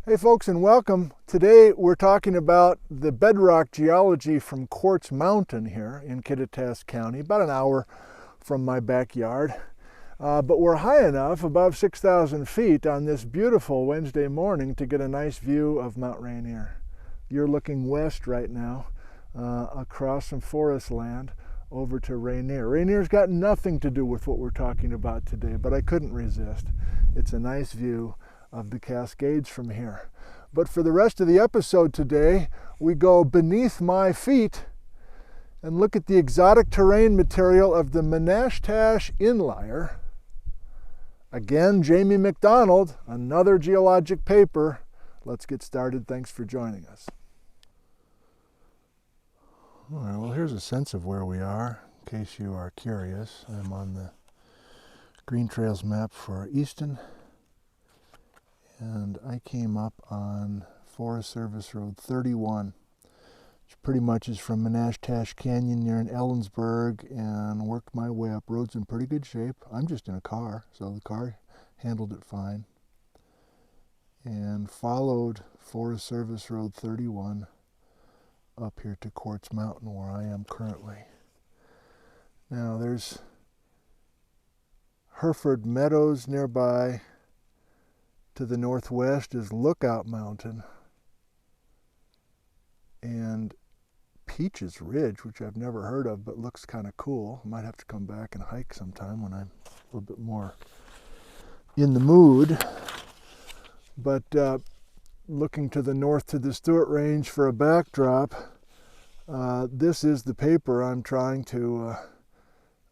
Hey folks, and welcome. Today we're talking about the bedrock geology from Quartz Mountain here in Kittitas County, about an hour from my backyard. But we're high enough, above 6,000 feet on this beautiful Wednesday morning, to get a nice view of Mount Rainier. You're looking west right now, across some forest land over to Rainier. Rainier's got nothing to do with what we're talking about today, but I couldn't resist. It's a nice view of the Cascades from here. But for the rest of the episode today, we go beneath my feet and look at the exotic terrain material of the Manastash Inlier. Again, Jamie Mcdonald, another geologic paper. Let's get started. Thanks for joining us. All right, well, here's a sense of where we are, in case you are curious. I'm on the Green Trails map for Easton, and I came up on Forest Service Road 31, which pretty much is from Manastash Canyon near in Ellensburg, and worked my way up. Road's in pretty good shape. I'm just in a car, so the car handled it fine. And followed Forest Service Road 31 up here to Quartz Mountain, where I am currently. Now there's Hereford Meadows nearby. To the northwest is Lookout Mountain and Peaches Ridge, which I've never heard of but looks kind of cool. I might have to come back and hike sometime when I'm a little bit more in the mood. But looking to the north to the Stewart Range for a backdrop, this is the paper I'm trying to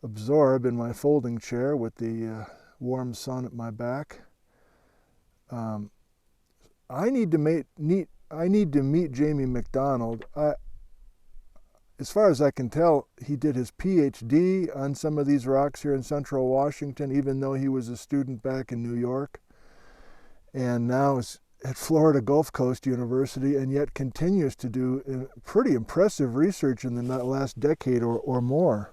absorb in my folding chair with the warm sun at my back. I need to meet Jamie Mcdonald. As far as I can tell, he did his PhD on some of these rocks here in central Washington, even though he was a student back in New York, and now is at Florida Gulf Coast University, and yet continues to do pretty impressive research in the last decade or more.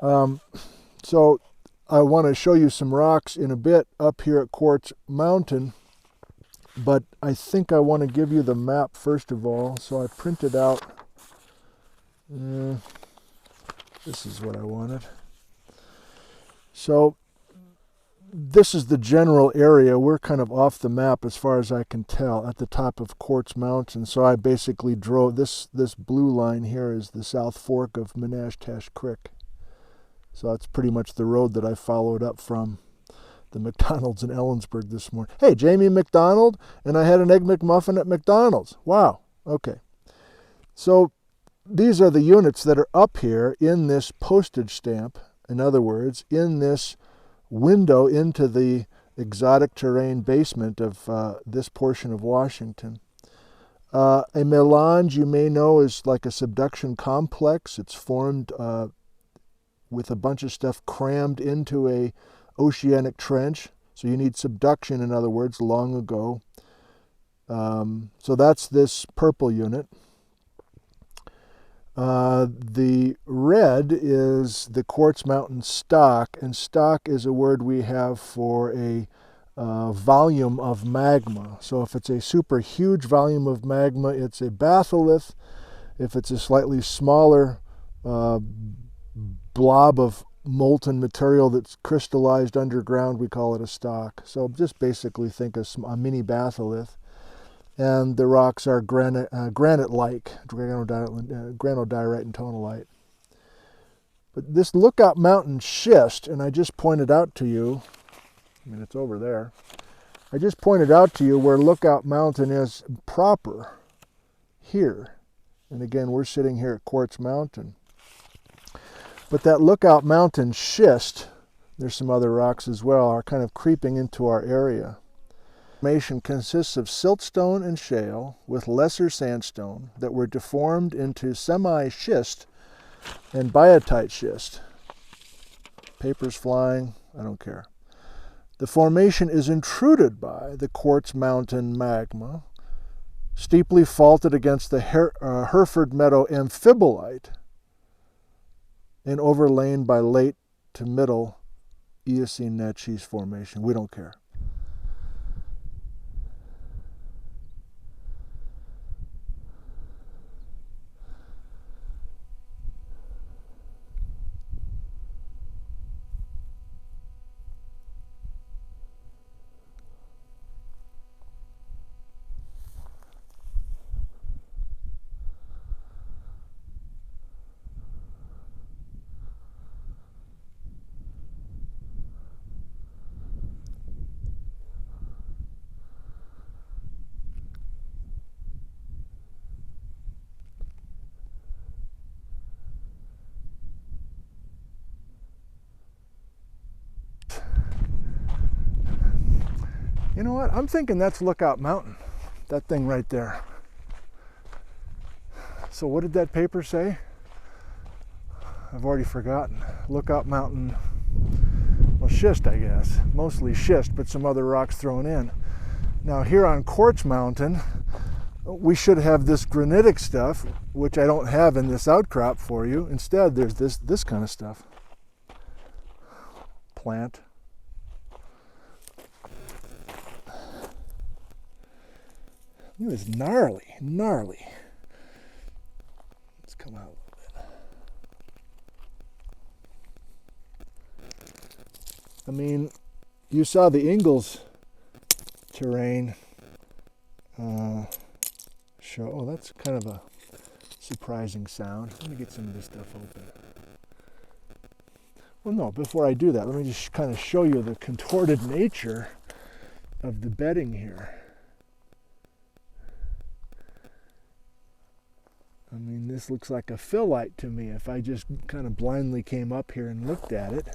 So I want to show you some rocks in a bit up here at Quartz Mountain, but I think I want to give you the map first of all. So I printed out, this is what I wanted. So this is the general area. We're kind of off the map as far as I can tell at the top of Quartz Mountain. So I basically drove, this blue line here is the South Fork of Manastash Creek. So that's pretty much the road that I followed up from the McDonald's in Ellensburg this morning. Hey, Jamie McDonald, and I had an Egg McMuffin at McDonald's. Wow, okay. So these are the units that are up here in this postage stamp. In other words, in this window into the exotic terrain basement of this portion of Washington. A melange, you may know, is like a subduction complex. It's formed with a bunch of stuff crammed into a oceanic trench. So you need subduction, in other words, long ago. So that's this purple unit. The red is the Quartz Mountain stock, and stock is a word we have for a volume of magma. So if it's a super huge volume of magma, it's a batholith. If it's a slightly smaller blob of molten material that's crystallized underground, we call it a stock. So just basically think of a mini batholith. And the rocks are granite-like, granodiorite and tonalite. But this Lookout Mountain schist, and I just pointed out to you, it's over there. I just pointed out to you where Lookout Mountain is proper, here. And again, we're sitting here at Quartz Mountain. But that Lookout Mountain schist, there's some other rocks as well, are kind of creeping into our area. The formation consists of siltstone and shale with lesser sandstone that were deformed into semi-schist and biotite schist. Paper's flying, I don't care. The formation is intruded by the Quartz Mountain magma, steeply faulted against the Hereford Meadow amphibolite, and overlain by late to middle Eocene Natchez Formation. We don't care. You know what? I'm thinking that's Lookout Mountain. That thing right there. So what did that paper say? I've already forgotten. Lookout Mountain. Well, schist, I guess. Mostly schist, but some other rocks thrown in. Now here on Quartz Mountain, we should have this granitic stuff, which I don't have in this outcrop for you. Instead, there's this kind of stuff. Plant. It was gnarly, gnarly. Let's come out a little bit. I mean, you saw the Ingalls terrain show. Oh, that's kind of a surprising sound. Let me get some of this stuff open. Well, no, before I do that, let me just kind of show you the contorted nature of the bedding here. I mean, this looks like a phyllite to me if I just kind of blindly came up here and looked at it.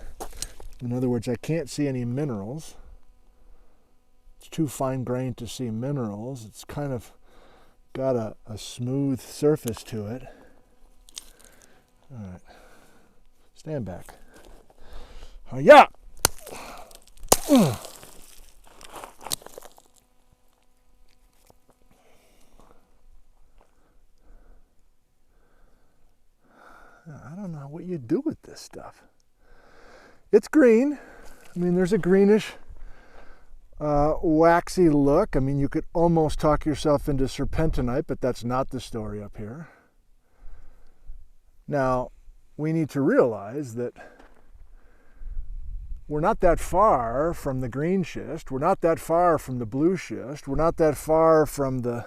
In other words, I can't see any minerals. It's too fine-grained to see minerals. It's kind of got a smooth surface to it. All right, stand back. Oh, yeah! I don't know what you do with this stuff. It's green. I mean, there's a greenish, waxy look. I mean, you could almost talk yourself into serpentinite, but that's not the story up here. Now, we need to realize that we're not that far from the green schist. We're not that far from the blue schist. We're not that far from the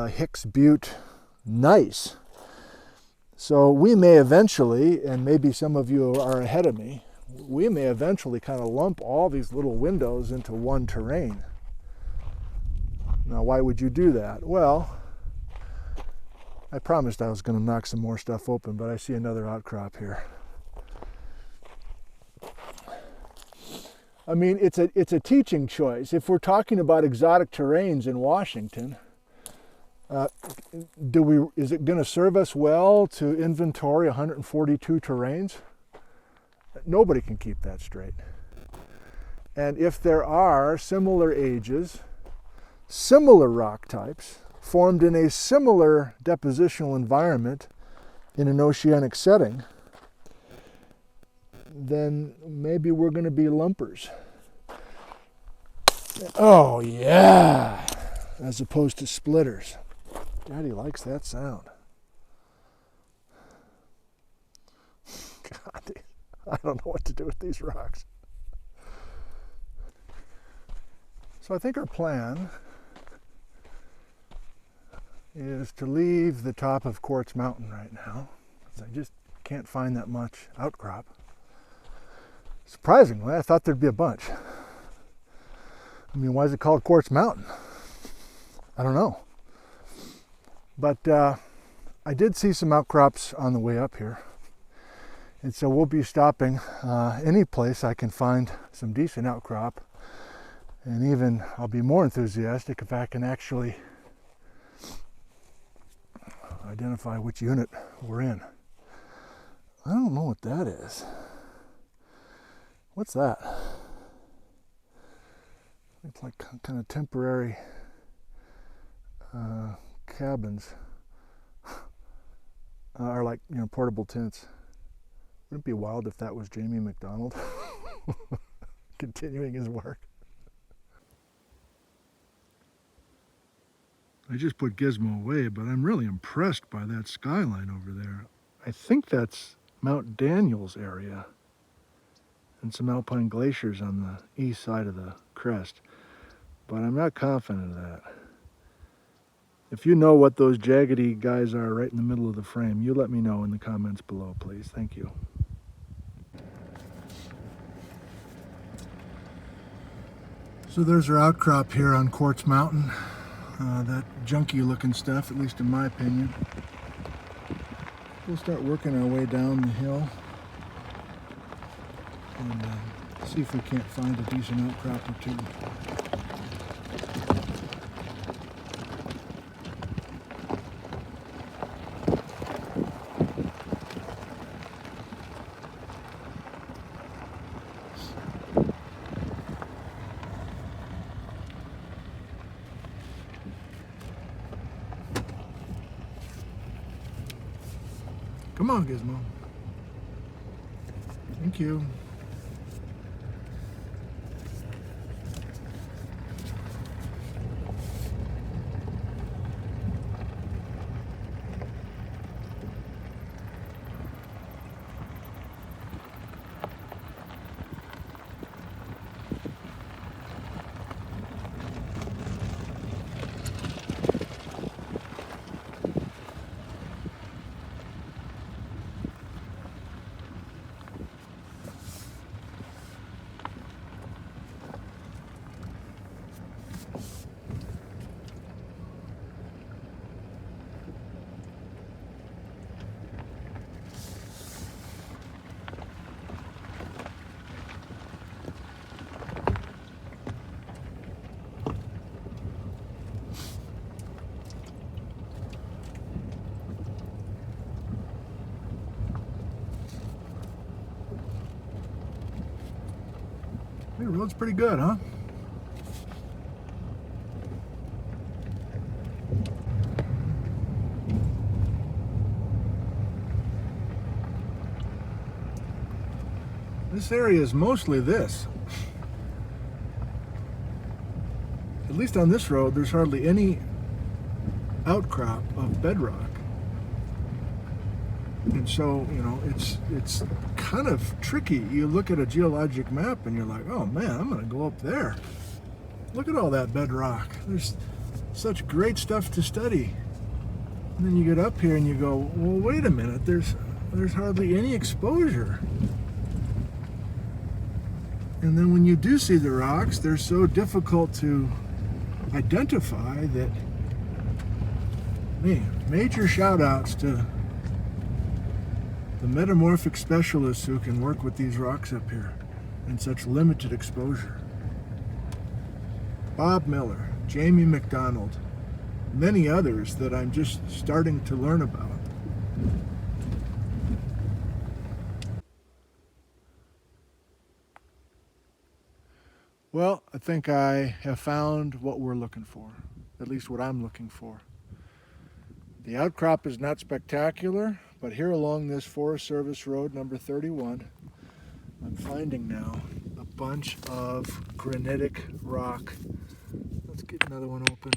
Hicks Butte gneiss. So we may eventually, and maybe some of you are ahead of me, we may eventually kind of lump all these little windows into one terrain. Now, why would you do that? Well, I promised I was going to knock some more stuff open, but I see another outcrop here. I mean, it's a teaching choice. If we're talking about exotic terrains in Washington, is it going to serve us well to inventory 142 terrains? Nobody can keep that straight. And if there are similar ages, similar rock types, formed in a similar depositional environment in an oceanic setting, then maybe we're going to be lumpers. Oh yeah, as opposed to splitters. Daddy likes that sound. God, I don't know what to do with these rocks. So I think our plan is to leave the top of Quartz Mountain right now, because I just can't find that much outcrop. Surprisingly, I thought there'd be a bunch. I mean, why is it called Quartz Mountain? I don't know. But I did see some outcrops on the way up here. And so we'll be stopping any place I can find some decent outcrop. And even I'll be more enthusiastic if I can actually identify which unit we're in. I don't know what that is. What's that? It's like kind of temporary cabins, or like, you know, portable tents. Wouldn't it be wild if that was Jamie Mcdonald continuing his work? I just put Gizmo away, but I'm really impressed by that skyline over there. I think that's Mount Daniels area and some alpine glaciers on the east side of the crest, but I'm not confident of that. If you know what those jaggedy guys are right in the middle of the frame, you let me know in the comments below, please. Thank you. So there's our outcrop here on Quartz Mountain. That junky looking stuff, at least in my opinion. We'll start working our way down the hill and See if we can't find a decent outcrop or two. Come on, Gizmo. Thank you. The road's pretty good, huh? This area is mostly this. At least on this road, there's hardly any outcrop of bedrock. And so, you know, it's kind of tricky. You look at a geologic map and you're like, oh man, I'm gonna go up there. Look at all that bedrock. There's such great stuff to study. And then you get up here and you go, well, wait a minute, there's hardly any exposure. And then when you do see the rocks, they're so difficult to identify that, man, major shout outs to the metamorphic specialists who can work with these rocks up here in such limited exposure. Bob Miller, Jamie Mcdonald, many others that I'm just starting to learn about. Well, I think I have found what we're looking for, at least what I'm looking for. The outcrop is not spectacular, but here along this Forest Service Road number 31, I'm finding now a bunch of granitic rock. Let's get another one open.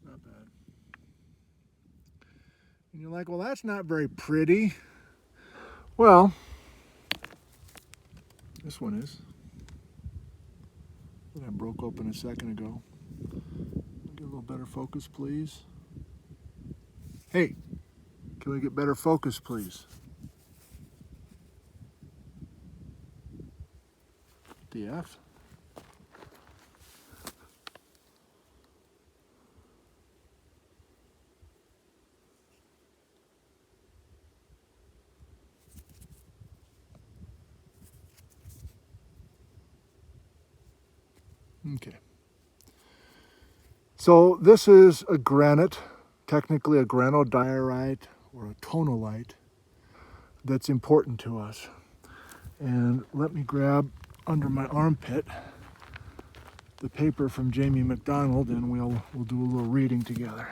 Not bad. And you're like, well, that's not very pretty. Well, this one is. That I broke open a second ago. Get a little better focus, please. Hey, can we get better focus, please? DF. Okay. So this is a granite, technically a granodiorite or a tonalite that's important to us. And let me grab under my armpit the paper from Jamie Mcdonald and we'll do a little reading together.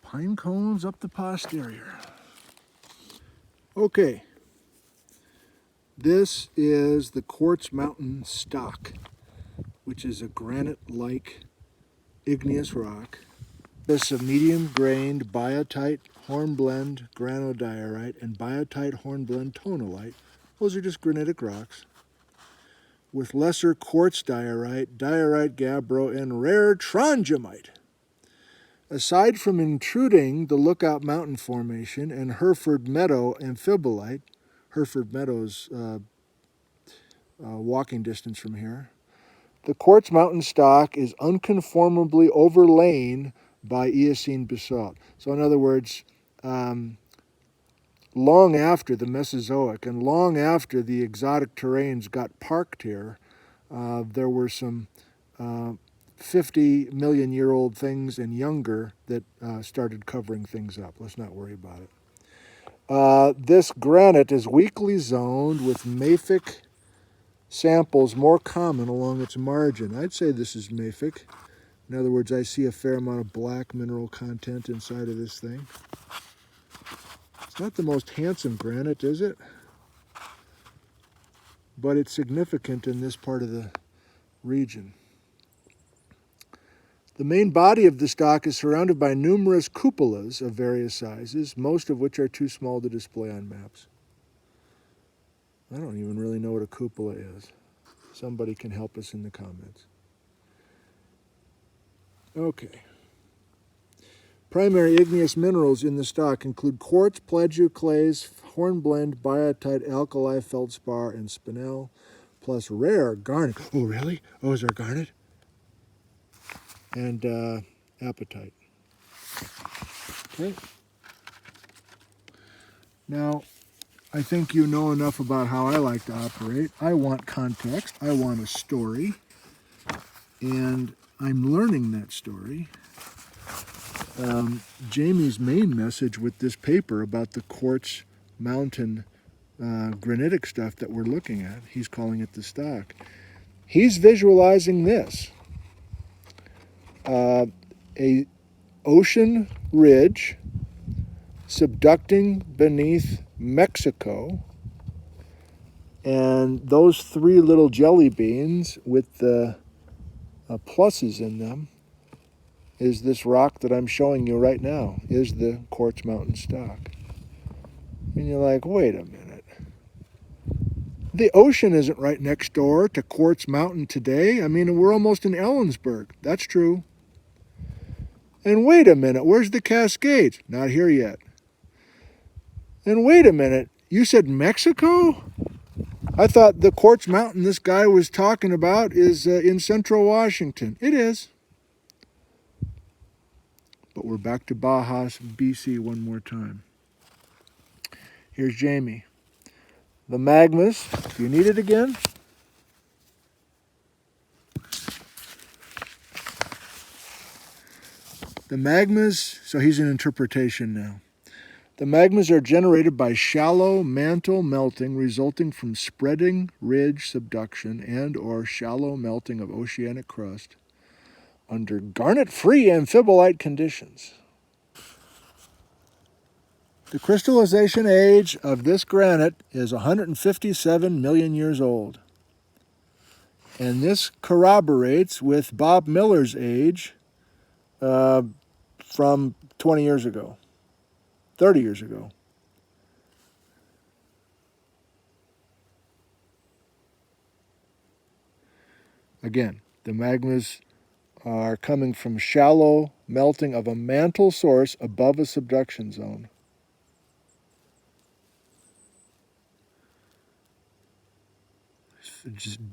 Pine cones up the posterior. Okay. This is the Quartz Mountain stock, which is a granite-like igneous rock. This is a medium-grained biotite hornblende granodiorite and biotite hornblende tonalite. Those are just granitic rocks. With lesser quartz diorite, diorite gabbro, and rare trondhjemite. Aside from intruding the Lookout Mountain Formation and Hereford Meadow amphibolite, Hereford Meadow's walking distance from here. the quartz mountain stock is unconformably overlain by Eocene basalt. So in other words, long after the Mesozoic and long after the exotic terranes got parked here, there were some 50 million year old things and younger that started covering things up. Let's not worry about it. This granite is weakly zoned with mafic samples more common along its margin. I'd say this is mafic. In other words, I see a fair amount of black mineral content inside of this thing. It's not the most handsome granite, is it? But it's significant in this part of the region. The main body of the stock is surrounded by numerous cupolas of various sizes, most of which are too small to display on maps. I don't even really know what a cupola is. Somebody can help us in the comments. Okay. Primary igneous minerals in the stock include quartz, plagioclase, hornblende, biotite, alkali, feldspar, and spinel, plus rare garnet. Oh, really? Oh, is there garnet? And apatite. Okay. Now, I think you know enough about how I like to operate. I want context. I want a story. And I'm learning that story. Jamie's main message with this paper about the quartz mountain granitic stuff that we're looking at, he's calling it the stock. He's visualizing this. A ocean ridge subducting beneath Mexico, and those three little jelly beans with the pluses in them is this rock that I'm showing you right now, is the quartz mountain stock. And you're like, wait a minute. The ocean isn't right next door to Quartz Mountain today. I mean, we're almost in Ellensburg. That's true. And wait a minute, where's the Cascades? Not here yet. And wait a minute, you said Mexico? I thought the Quartz Mountain this guy was talking about is in central Washington. It is. But we're back to Baja, BC one more time. Here's Jamie. The magmas, do you need it again? The magmas, so he's in interpretation now. The magmas are generated by shallow mantle melting resulting from spreading ridge subduction and or shallow melting of oceanic crust under garnet-free amphibolite conditions. The crystallization age of this granite is 157 million years old. And this corroborates with Bob Miller's age from 20 years ago, 30 years ago. Again, the magmas are coming from shallow melting of a mantle source above a subduction zone.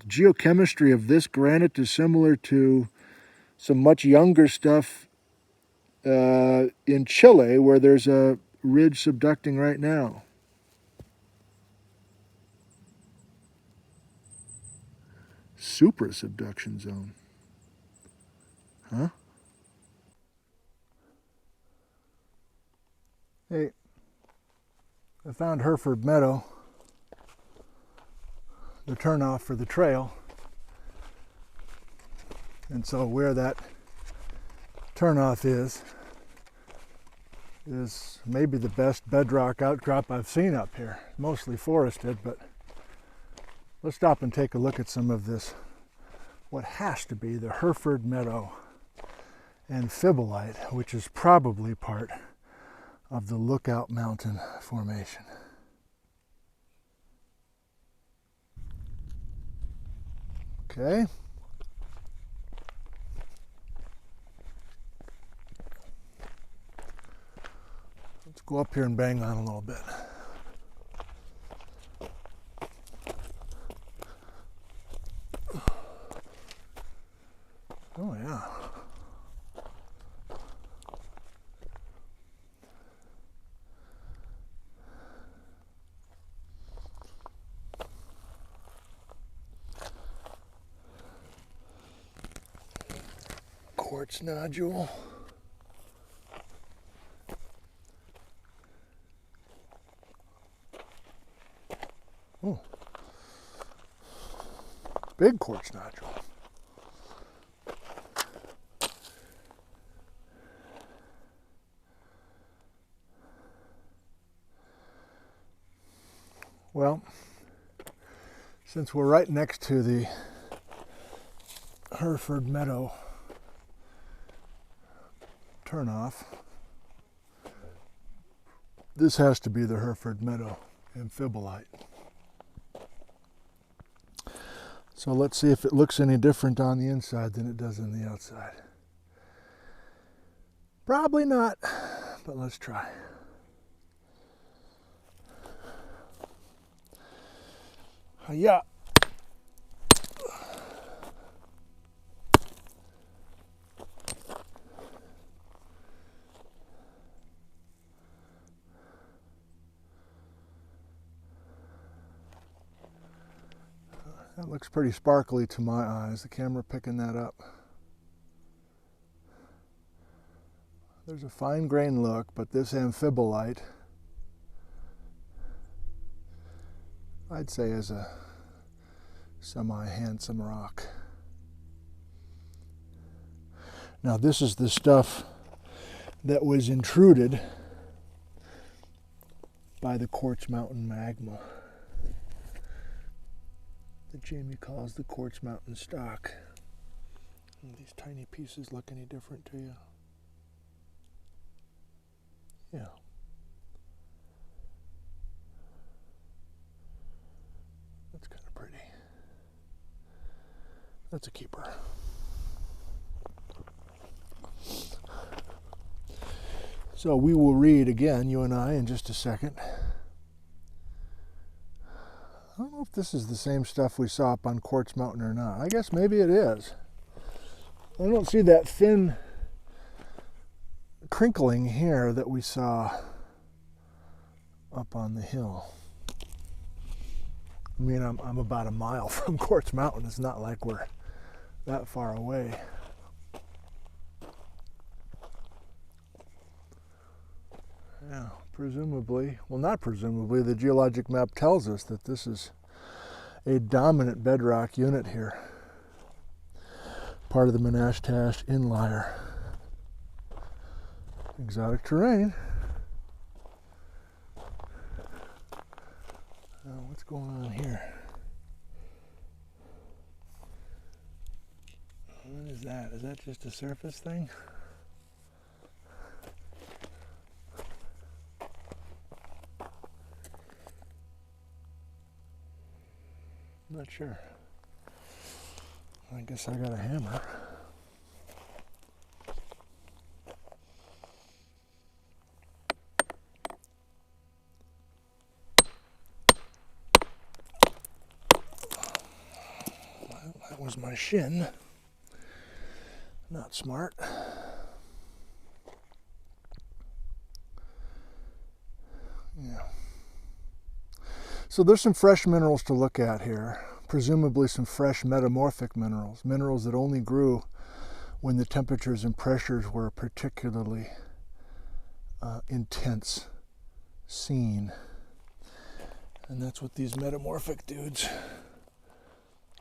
Geochemistry of this granite is similar to some much younger stuff in Chile, where there's a ridge subducting right now. Supra-subduction zone. Huh? Hey, I found Hereford Meadow, the turnoff for the trail. And so where that turnoff is maybe the best bedrock outcrop I've seen up here. Mostly forested, but let's stop and take a look at some of this, what has to be the Hereford Meadow amphibolite, which is probably part of the Lookout Mountain Formation. Okay. Let's go up here and bang on a little bit. quartz nodule. Oh, big quartz nodule. Well, since we're right next to the Hereford Meadow turnoff, this has to be the Hereford Meadow amphibolite. So let's see if it looks any different on the inside than it does on the outside. Probably not, but let's try. Yeah. That looks pretty sparkly to my eyes. The camera picking that up. There's a fine grain look, but this amphibolite, I'd say, is a semi-handsome rock. Now this is the stuff that was intruded by the Quartz Mountain magma that Jamie calls the Quartz Mountain stock. And these tiny pieces look any different to you? Yeah. That's kind of pretty. That's a keeper. So we will read again, you and I, in just a second. I don't know if this is the same stuff we saw up on Quartz Mountain or not. I guess maybe it is. I don't see that thin crinkling here that we saw up on the hill. I mean, I'm about a mile from Quartz Mountain. It's not like we're that far away. Yeah, presumably, well, not presumably, the geologic map tells us that this is a dominant bedrock unit here, part of the Manastash Inlier. Exotic terrain. What's going on here? What is that? Is that just a surface thing? I'm not sure. I guess I got a hammer. That was my shin. Not smart. Yeah. So there's some fresh minerals to look at here. Presumably some fresh metamorphic minerals. Minerals that only grew when the temperatures and pressures were particularly intense seen. And that's what these metamorphic dudes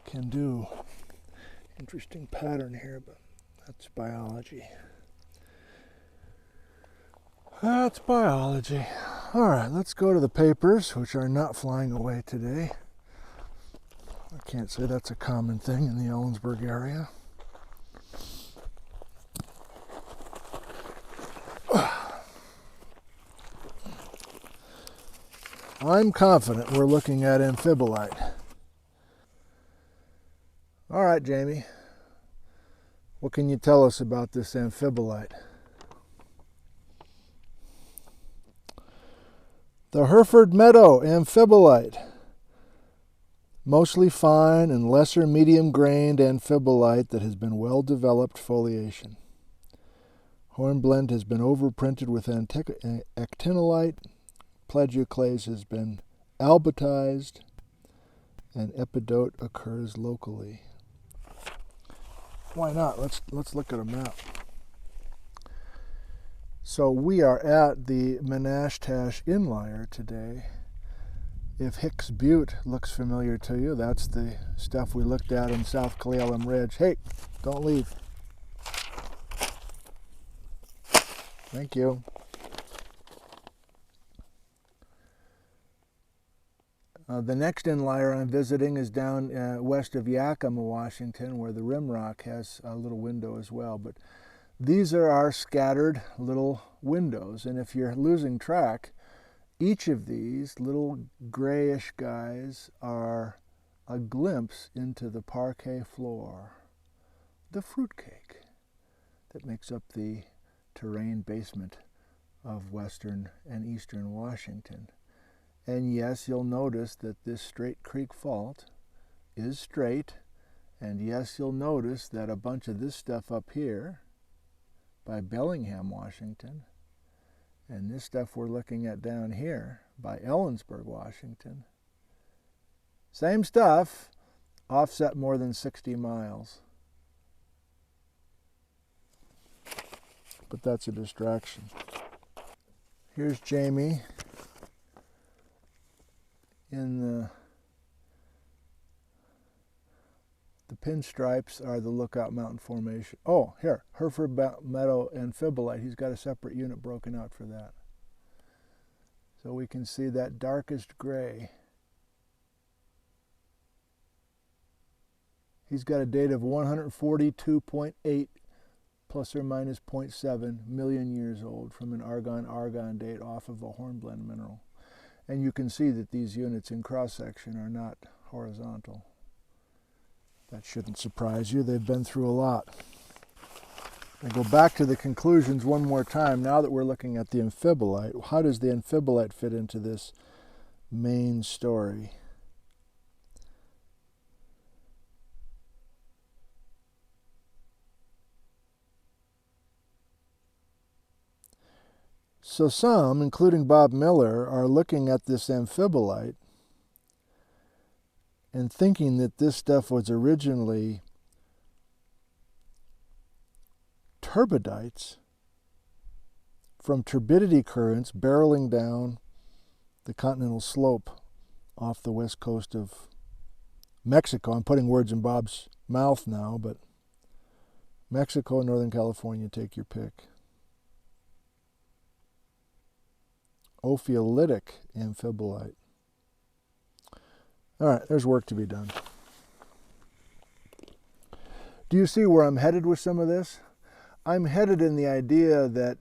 can do. Interesting pattern here, but that's biology. That's biology. All right, let's go to the papers, which are not flying away today. I can't say that's a common thing in the Ellensburg area. I'm confident we're looking at amphibolite. All right, Jamie. What can you tell us about this amphibolite? The Hereford Meadow amphibolite. Mostly fine and lesser medium-grained amphibolite that has been well-developed foliation. Hornblende has been overprinted with actinolite. Plagioclase has been albitized, and epidote occurs locally. Why not? Let's look at a map. So we are at the Manastash Inlier today. If Hicks Butte looks familiar to you, that's the stuff we looked at in South Cle Elum Ridge. Hey, don't leave. Thank you. The next inlier I'm visiting is down west of Yakima, Washington, where the rim rock has a little window as well. But these are our scattered little windows, and if you're losing track, each of these little grayish guys are a glimpse into the parquet floor, the fruitcake that makes up the terrain basement of western and eastern Washington. And yes, you'll notice that this Straight Creek Fault is straight, and yes, you'll notice that a bunch of this stuff up here by Bellingham, Washington, and this stuff we're looking at down here by Ellensburg, Washington, same stuff, offset more than 60 miles. But that's a distraction. Here's Jamie in the pinstripes are the Lookout Mountain Formation. Oh, here, Hereford Meadow Amphibolite. He's got a separate unit broken out for that. So we can see that darkest gray. He's got a date of 142.8 plus or minus 0.7 million years old from an argon-argon date off of a hornblende mineral. And you can see that these units in cross-section are not horizontal. That shouldn't surprise you. They've been through a lot. I go back to the conclusions one more time. Now that we're looking at the amphibolite, how does the amphibolite fit into this main story? So some, including Bob Miller, are looking at this amphibolite and thinking that this stuff was originally turbidites from turbidity currents barreling down the continental slope off the west coast of Mexico. I'm putting words in Bob's mouth now, but Mexico and Northern California, take your pick. Ophiolitic amphibolite. All right, there's work to be done. Do you see where I'm headed with some of this? I'm headed in the idea that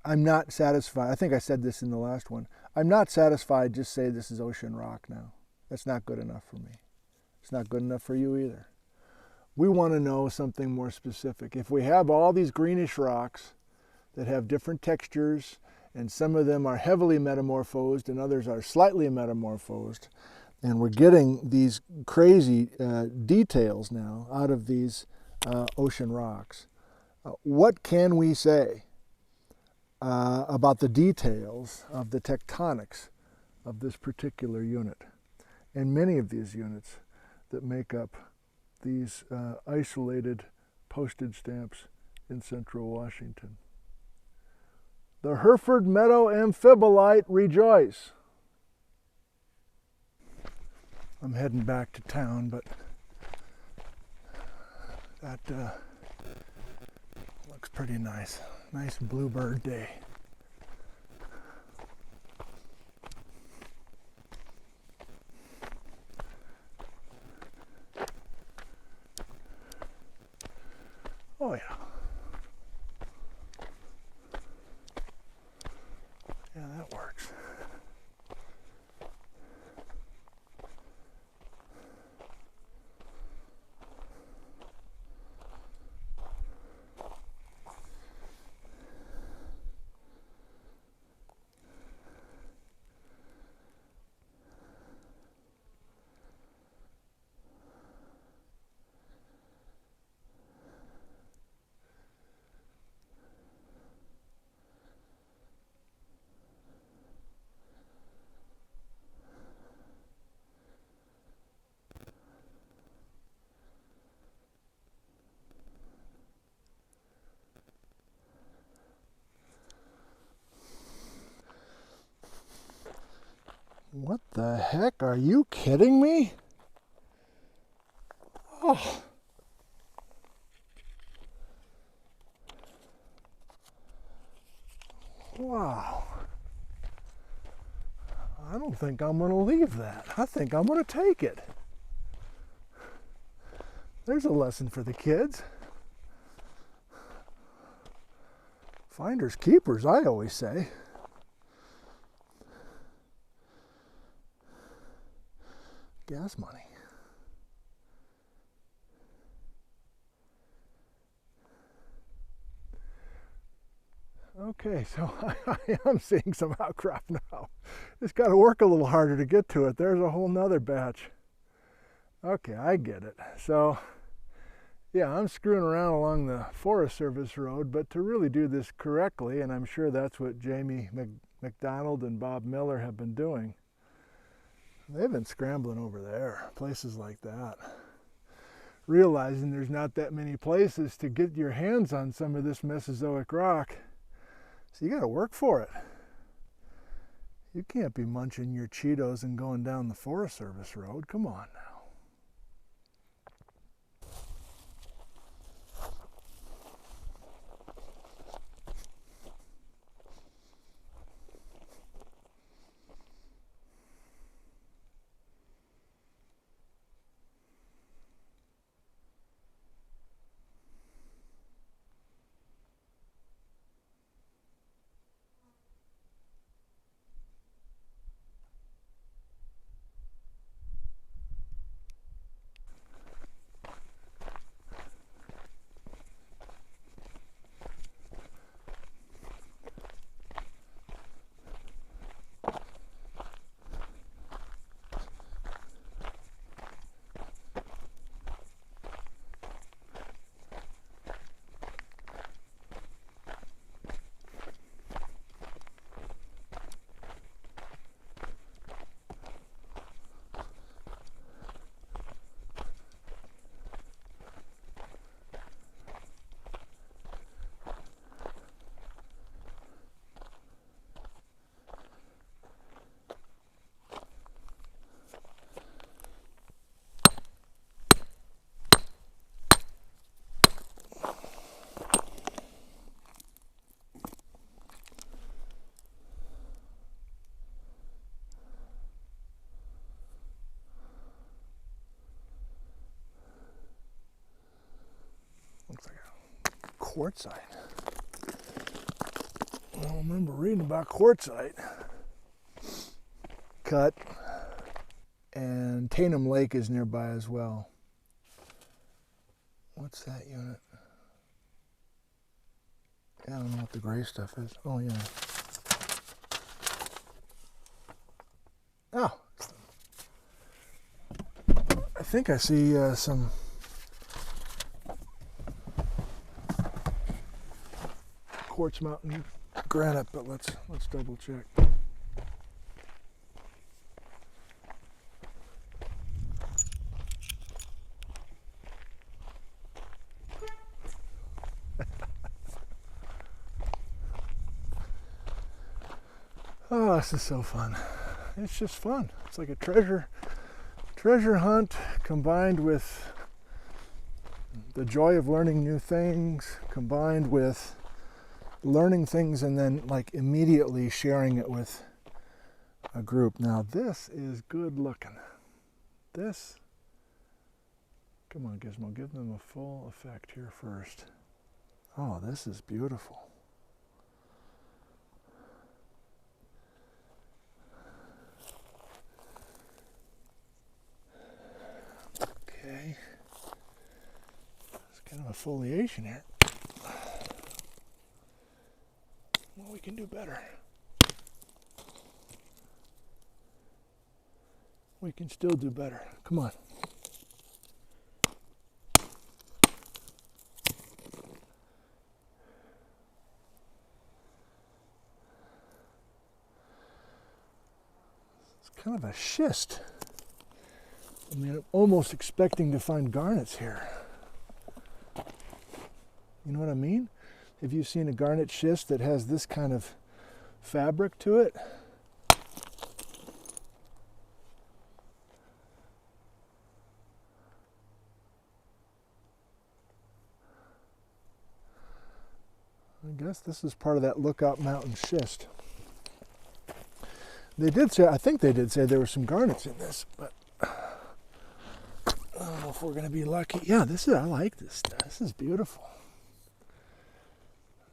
I'm not satisfied. I think I said this in the last one. I'm not satisfied just say this is ocean rock now. That's not good enough for me. It's not good enough for you either. We want to know something more specific. If we have all these greenish rocks that have different textures, and some of them are heavily metamorphosed and others are slightly metamorphosed, and we're getting these crazy details now out of these ocean rocks. What can we say about the details of the tectonics of this particular unit and many of these units that make up these isolated postage stamps in central Washington? The Hereford Meadow Amphibolite rejoice. I'm heading back to town, but that looks pretty nice. Nice bluebird day. Oh yeah. Yeah, that works. What the heck? Are you kidding me? Oh. Wow. I don't think I'm going to leave that. I think I'm going to take it. There's a lesson for the kids. Finders keepers, I always say. Gas money. Okay, so I am seeing some outcrop now. Just got to work a little harder to get to it. There's a whole nother batch. Okay, I get it. So, yeah, I'm screwing around along the Forest Service road, but to really do this correctly, and I'm sure that's what Jamie Mcdonald and Bob Miller have been doing, they've been scrambling over there, places like that, realizing there's not that many places to get your hands on some of this Mesozoic rock. So you got to work for it. You can't be munching your Cheetos and going down the Forest Service road. Come on now. Looks like a quartzite. I remember reading about quartzite. Cut. And Tainham Lake is nearby as well. What's that unit? Yeah, I don't know what the gray stuff is. Oh, yeah. Oh. I think I see some Quartz Mountain granite, but let's double check. Oh, this is so fun. It's just fun. It's like a treasure hunt combined with the joy of learning new things, combined with learning things and then like immediately sharing it with a group. Now this is good looking. This, come on Gizmo, give them a full effect here first. Oh, this is beautiful. Okay, it's kind of a foliation here. Well, we can do better. We can still do better. Come on. It's kind of a schist. I mean, I'm almost expecting to find garnets here. You know what I mean? Have you seen a garnet schist that has this kind of fabric to it? This is part of that Lookout Mountain schist. They did say, I think they did say there were some garnets in this, but I don't know if we're going to be lucky. Yeah, I like this stuff. This is beautiful.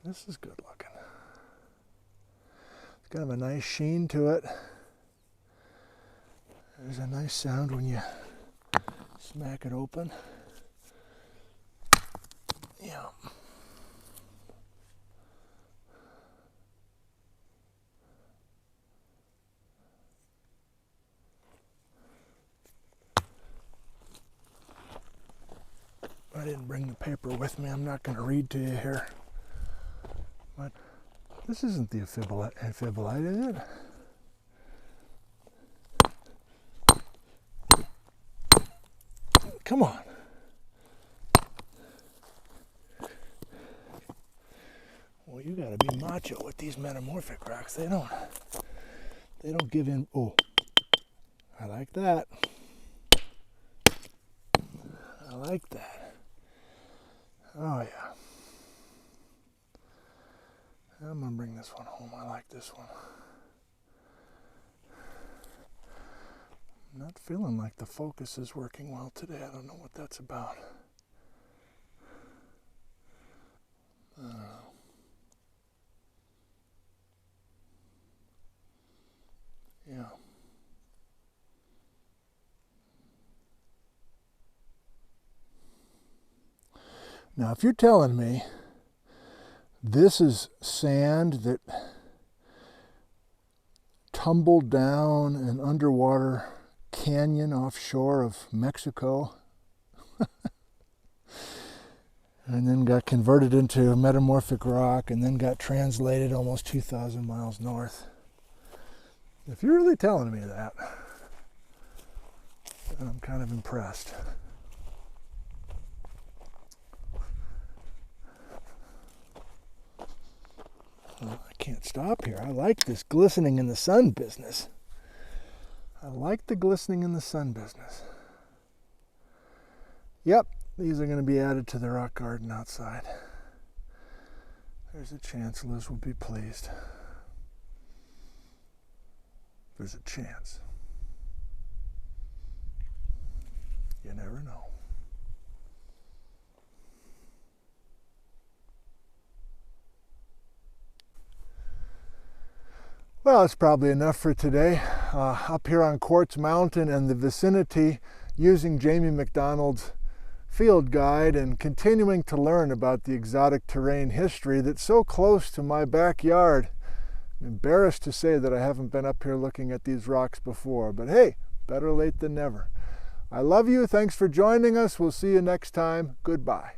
This is good looking. It's kind of a nice sheen to it. There's a nice sound when you smack it open. Yeah. I didn't bring the paper with me. I'm not going to read to you here. But this isn't the amphibolite, is it? Come on. Well, you got to be macho with these metamorphic rocks. They don't give in. Oh, I like that. I like that. Oh yeah. I'm gonna bring this one home. I like this one. I'm not feeling like the focus is working well today. I don't know what that's about. I don't know. Yeah. Now, if you're telling me this is sand that tumbled down an underwater canyon offshore of Mexico and then got converted into metamorphic rock and then got translated almost 2,000 miles north, if you're really telling me that, then I'm kind of impressed. Well, I can't stop here. I like this glistening in the sun business. I like the glistening in the sun business. Yep, these are going to be added to the rock garden outside. There's a chance Liz will be pleased. There's a chance. You never know. Well, it's probably enough for today. Up here on Quartz Mountain and the vicinity, using Jamie Mcdonald's field guide and continuing to learn about the exotic terrain history that's so close to my backyard. I'm embarrassed to say that I haven't been up here looking at these rocks before, but hey, better late than never. I love you. Thanks for joining us. We'll see you next time. Goodbye.